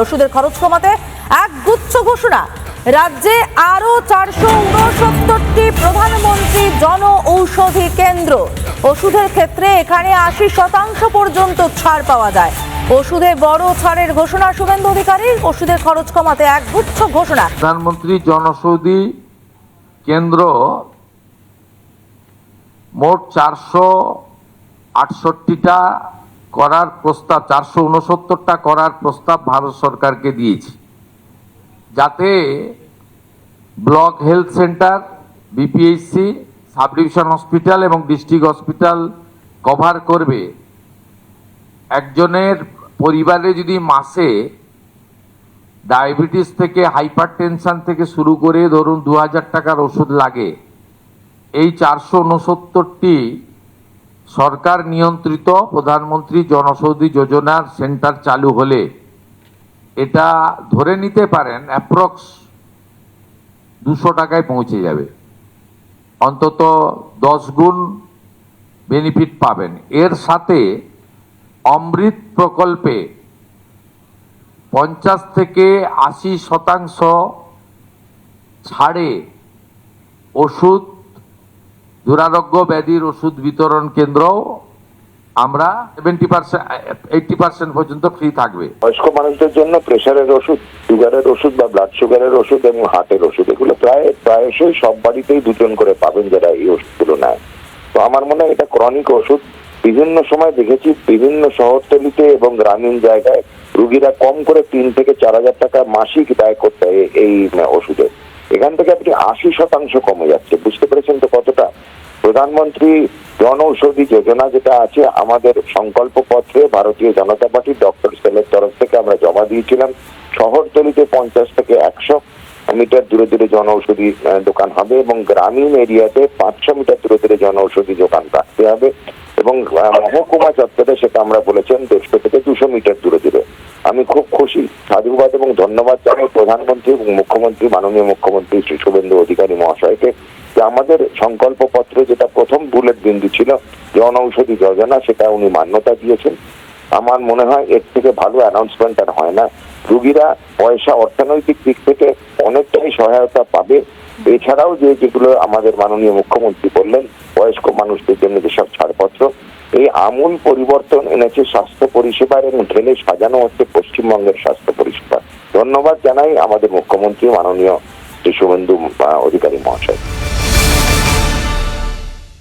ওষুধের খরচ কমাতে এক গুচ্ছ ঘোষণা। রাজ্যে আরো 469টি প্রধানমন্ত্রী জন ঔষধি কেন্দ্র। ওষুধের ক্ষেত্রে এখানে 80% পর্যন্ত ছাড় পাওয়া যায়। ওষুধে বড় ছাড়ের ঘোষণা শুভেন্দু অধিকারীর। ওষুধের খরচ কমাতে এক গুচ্ছ ঘোষণা। প্রধানমন্ত্রী জনঔষধি কেন্দ্র মোট 468টা করার প্রস্তাব, 469টা করার প্রস্তাব ভারত সরকারকে দিয়েছে, যাতে block health centre, BPHC, sub division hospital এবং ডিস্ট্রিক্ট হসপিটাল কভার করবে। একজনের পরিবারে যদি মাসে ডায়াবেটিস থেকে হাইপার টেনশন থেকে শুরু করে ধরুন 2000 টাকার ওষুধ লাগে, এই 469টি সরকার নিয়ন্ত্রিত প্রধানমন্ত্রী জনঔষধি যোজনার সেন্টার চালু হলে এটা ধরে নিতে পারেন অ্যাপ্রক্স 200 টাকায় পৌঁছে যাবে, অন্তত 10 গুণ বেনিফিট পাবেন। এর সাথে অমৃত প্রকল্পে 50 থেকে 80% ছাড়ে ওষুধ, দুরারোগ্য ব্যাধির ওষুধ বিতরণ কেন্দ্র আমরা 80% পর্যন্ত ফ্রি থাকবে। বয়স্ক মানুষদের জন্য প্রেশারের ওষুধ, সুগারের ওষুধ বা ব্লাড সুগারের ওষুধ এবং হার্টের ওষুধ, এগুলো প্রায়শই সব বাড়িতেই 2 জন করে পাবেন যারা এই ওষুধগুলো নেয়। তো আমার মনে হয় এটা ক্রনিক ওষুধ। বিভিন্ন সময় দেখেছি বিভিন্ন শহরতলিতে এবং গ্রামীণ জায়গায় রুগীরা কম করে 3 থেকে 4000 টাকা মাসিক ব্যয় করতে হয় এই ওষুধে। এখান থেকে আপনি 80% কমে যাচ্ছে। বুঝতে পেরেছেন তো কতটা? প্রধানমন্ত্রী জন ঔষধি যোজনা যেটা আছে আমাদের সংকল্প পত্রে ভারতীয় জনতা পার্টি ডক্টর সেলের তরফ থেকে আমরা জমা দিয়েছিলাম। শহরতলিতে 50 থেকে 100 মিটার দূরে দূরে জন ঔষধি দোকান হবে এবং গ্রামীণ এরিয়াতে 500 মিটার দূরে দূরে জন ঔষধি দোকান রাখতে হবে এবং মহকুমা চত্বরে সেটা আমরা বলেছেন 150 থেকে 200 মিটার দূরে দূরে। আমি খুব খুশি, সাধুবাদ এবং ধন্যবাদ জানাই প্রধানমন্ত্রী এবং মুখ্যমন্ত্রী, মাননীয় মুখ্যমন্ত্রী শ্রী শুভেন্দু অধিকারী মহাশয়কে, যে আমাদের সংকল্প পত্রে যেটা প্রথম বুলেট বিন্দু ছিল জন ঔষধি যোজনা, সেটা উনি মান্যতা দিয়েছেন। আমার মনে হয় এর থেকে ভালো অ্যানাউন্সমেন্ট আর হয় না। রুগীরা পয়সা, অর্থনৈতিক দিক থেকে অনেকটাই সহায়তা পাবে। এছাড়াও যেগুলো আমাদের মাননীয় মুখ্যমন্ত্রী বললেন, বয়স্ক মানুষদের জন্য যেসব ছাড়পত্র, এই আমূল পরিবর্তন এনেছে স্বাস্থ্য পরিষেবার এবং ঢেলে সাজানো হচ্ছে পশ্চিমবঙ্গের স্বাস্থ্য পরিষেবা। ধন্যবাদ জানাই আমাদের মুখ্যমন্ত্রী মাননীয় শ্রী শুভেন্দু অধিকারী মহাশয়।